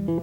The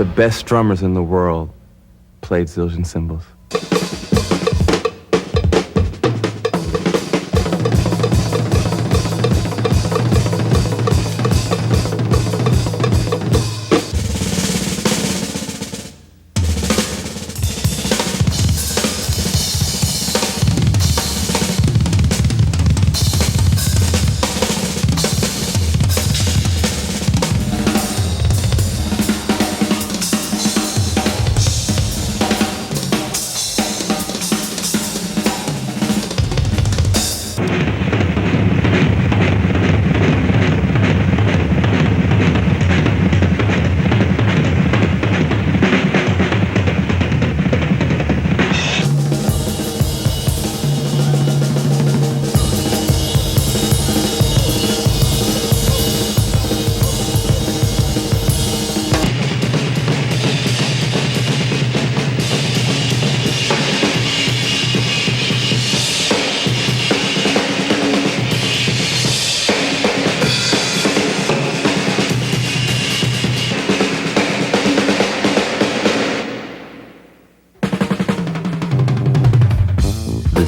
best drummers in the world played Zildjian cymbals.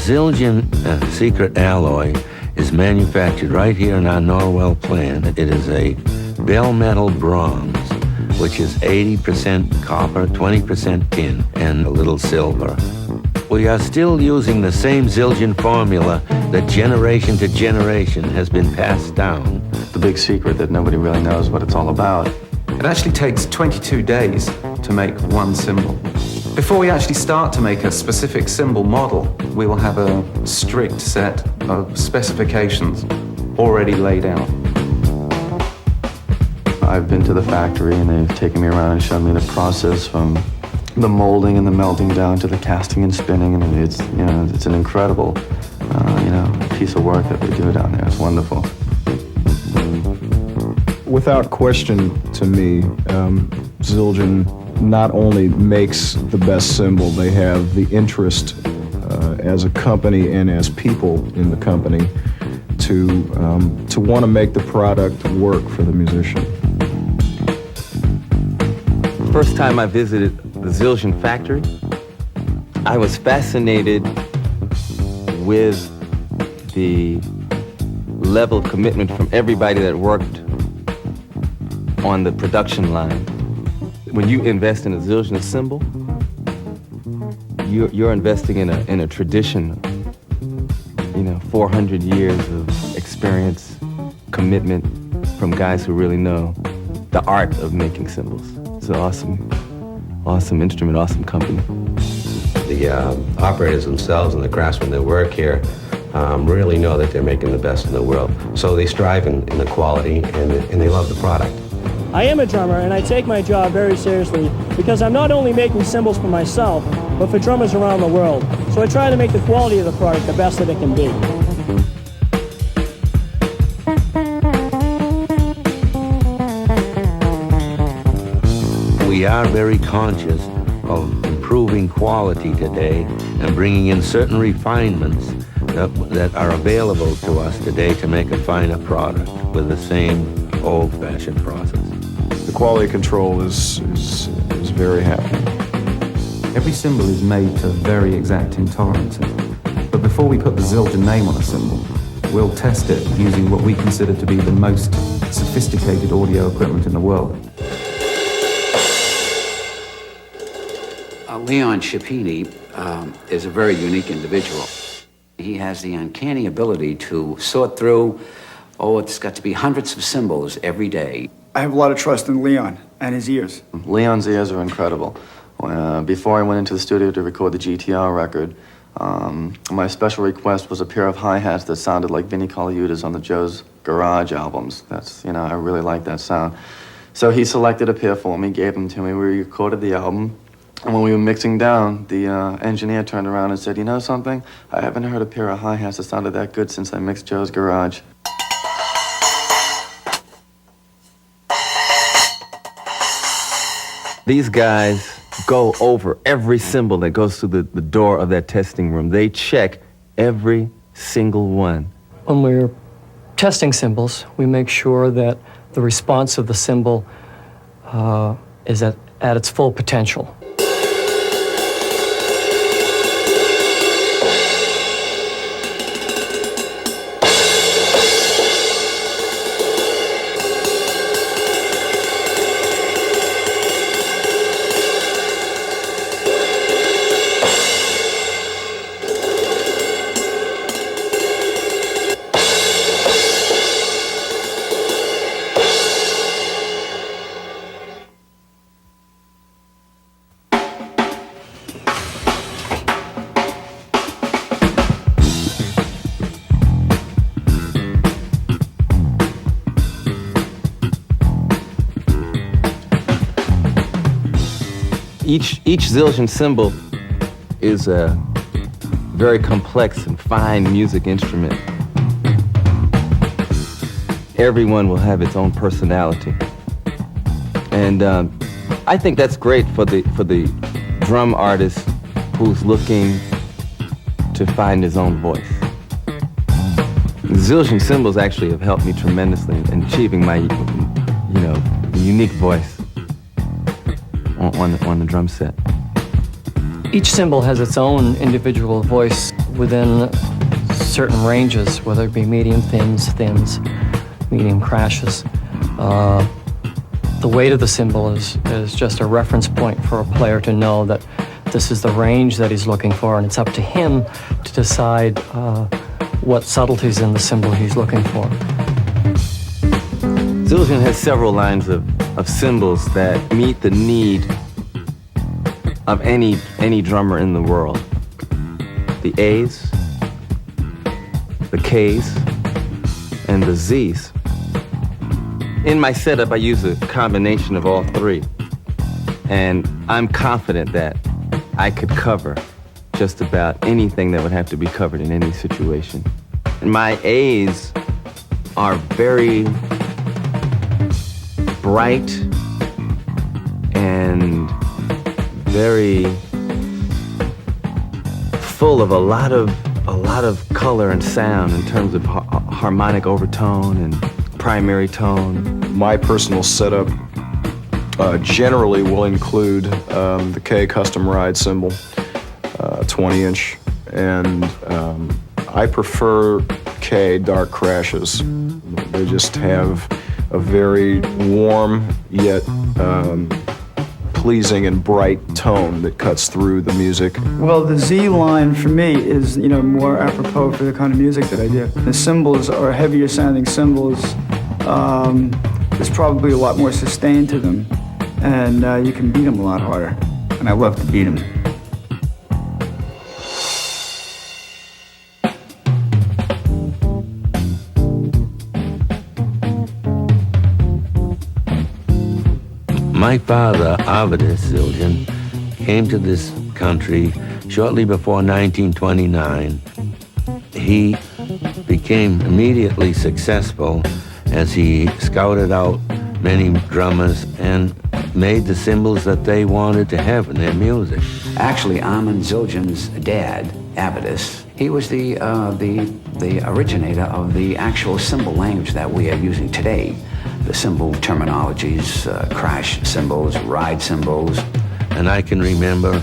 Zildjian secret alloy is manufactured right here in our Norwell plant. It is a bell metal bronze, which is 80% copper, 20% tin, and a little silver. We are still using the same Zildjian formula that generation to generation has been passed down. The big secret that nobody really knows what it's all about. It actually takes 22 days to make one cymbal. Before we actually start to make a specific cymbal model, we will have a strict set of specifications already laid out. I've been to the factory and they've taken me around and shown me the process from the molding and the melting down to the casting and spinning, and it's, you know, it's an incredible, piece of work that they do down there. It's wonderful. Without question, to me, Zildjian not only makes the best cymbal, they have the interest as a company and as people in the company to want to make the product work for the musician. First time I visited the Zildjian factory, I was fascinated with the level of commitment from everybody that worked on the production line. When you invest in a Zildjian cymbal, you're investing in a tradition, 400 years of experience, commitment from guys who really know the art of making cymbals. It's an awesome instrument, awesome company. The operators themselves and the craftsmen that work here really know that they're making the best in the world. So they strive in the quality and they love the product. I am a drummer, and I take my job very seriously because I'm not only making cymbals for myself, but for drummers around the world. So I try to make the quality of the product the best that it can be. We are very conscious of improving quality today and bringing in certain refinements that are available to us today to make a finer product with the same old-fashioned process. The quality control is very happy. Every cymbal is made to very exacting tolerances. But before we put the Zildjian name on a cymbal, we'll test it using what we consider to be the most sophisticated audio equipment in the world. Leon Schipini is a very unique individual. He has the uncanny ability to sort through, it's got to be hundreds of cymbals every day. I have a lot of trust in Leon and his ears. Leon's ears are incredible. Before I went into the studio to record the GTR record, my special request was a pair of hi-hats that sounded like Vinnie Colaiuta's on the Joe's Garage albums. That's, I really like that sound. So he selected a pair for me, gave them to me, we recorded the album, and when we were mixing down, the engineer turned around and said, "You know something? I haven't heard a pair of hi-hats that sounded that good since I mixed Joe's Garage." These guys go over every cymbal that goes through the door of that testing room. They check every single one. When we're testing cymbals, we make sure that the response of the cymbal is at its full potential. Each Zildjian cymbal is a very complex and fine music instrument. Everyone will have its own personality. And I think that's great for the drum artist who's looking to find his own voice. The Zildjian cymbals actually have helped me tremendously in achieving my, unique voice on the drum set. Each cymbal has its own individual voice within certain ranges, whether it be medium thins, medium crashes. The weight of the cymbal is just a reference point for a player to know that this is the range that he's looking for, and it's up to him to decide what subtleties in the cymbal he's looking for. Zildjian has several lines of cymbals that meet the need of any drummer in the world. The A's, the K's, and the Z's. In my setup, I use a combination of all three, and I'm confident that I could cover just about anything that would have to be covered in any situation. And my A's are very bright and very full of a lot of color and sound in terms of harmonic overtone and primary tone. My personal setup generally will include the K custom ride cymbal, 20-inch, and I prefer K dark crashes. They just have a very warm yet pleasing and bright tone that cuts through the music. Well, the Z line for me is, more apropos for the kind of music that I do. The cymbals are heavier sounding cymbals. There's probably a lot more sustain to them, and you can beat them a lot harder. And I love to beat them. My father, Aldridge Zildjian, came to this country shortly before 1929. He became immediately successful as he scouted out many drummers and made the cymbals that they wanted to have in their music. Actually, Armand Zildjian's dad, Avidus, he was the originator of the actual cymbal language that we are using today. The cymbal terminologies, crash cymbals, ride cymbals. And I can remember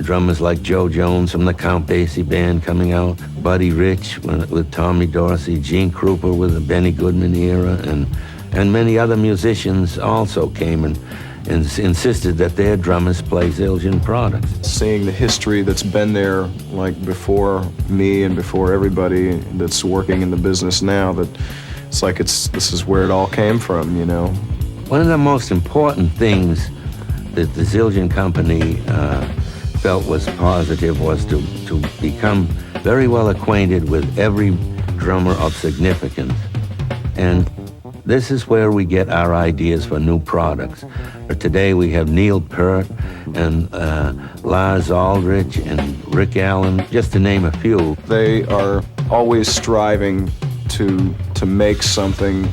drummers like Joe Jones from the Count Basie Band coming out, Buddy Rich with Tommy Dorsey, Gene Krupa with the Benny Goodman era, and many other musicians also came and insisted that their drummers play Zildjian products. Seeing the history that's been there, like before me and before everybody that's working in the business now, that it's like this is where it all came from, you know. One of the most important things that the Zildjian company felt was positive was to become very well acquainted with every drummer of significance. And this is where we get our ideas for new products. Today we have Neil Peart and Lars Aldridge and Rick Allen, just to name a few. They are always striving to make something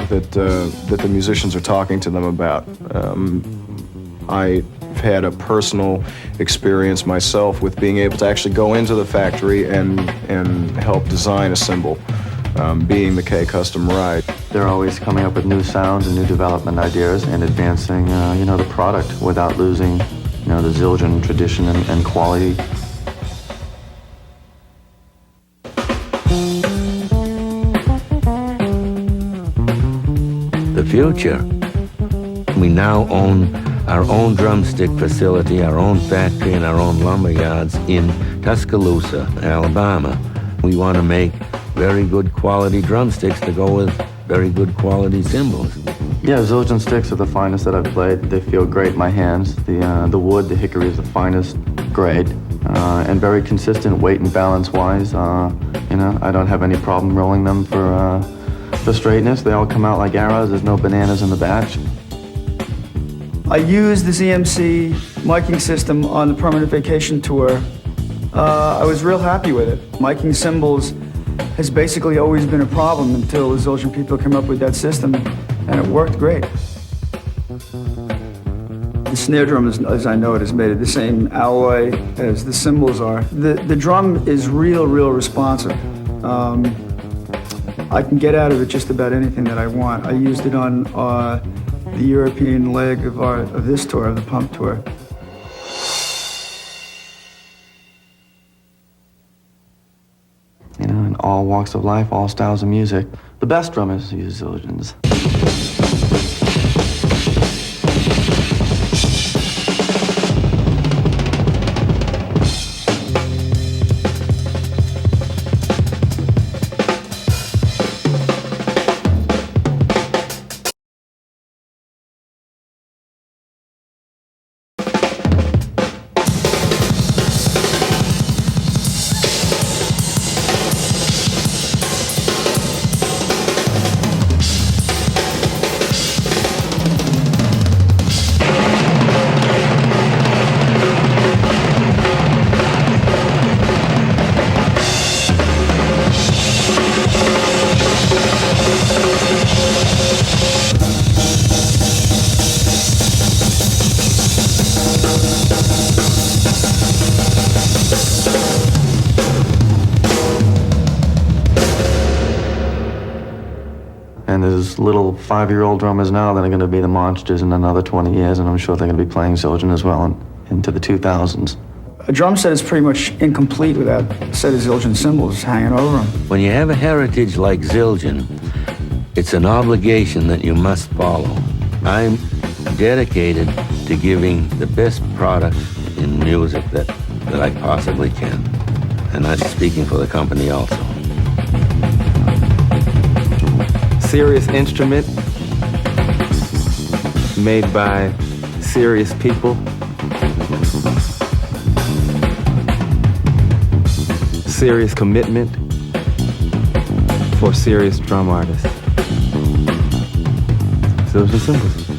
that the musicians are talking to them about. I've had a personal experience myself with being able to actually go into the factory and help design a cymbal, being the K Custom Ride. They're always coming up with new sounds and new development ideas and advancing, the product without losing, the Zildjian tradition and quality. The future. We now own our own drumstick facility, our own factory, and our own lumber yards in Tuscaloosa, Alabama. We want to make very good quality drumsticks to go with very good quality cymbals. Yeah, Zildjian sticks are the finest that I've played. They feel great in my hands. The wood, the hickory is the finest grade, and very consistent weight and balance wise. I don't have any problem rolling them for straightness. They all come out like arrows. There's no bananas in the batch. I used the ZMC miking system on the Permanent Vacation tour. I was real happy with it. Miking cymbals has basically always been a problem until the Zildjian people came up with that system, and it worked great. The snare drum, as I know it, is made of the same alloy as the cymbals are. The drum is real responsive. I can get out of it just about anything that I want. I used it on the European leg of this tour, of the Pump Tour. In all walks of life, all styles of music, the best drummers use Zildjians. And there's little 5-year-old drummers now that are going to be the monsters in another 20 years, and I'm sure they're going to be playing Zildjian as well into the 2000s. A drum set is pretty much incomplete without a set of Zildjian cymbals hanging over them. When you have a heritage like Zildjian, it's an obligation that you must follow. I'm dedicated to giving the best product in music that I possibly can. And I'm speaking for the company also. Serious instrument made by serious people. Serious commitment for serious drum artists. Zildjian Cymbals.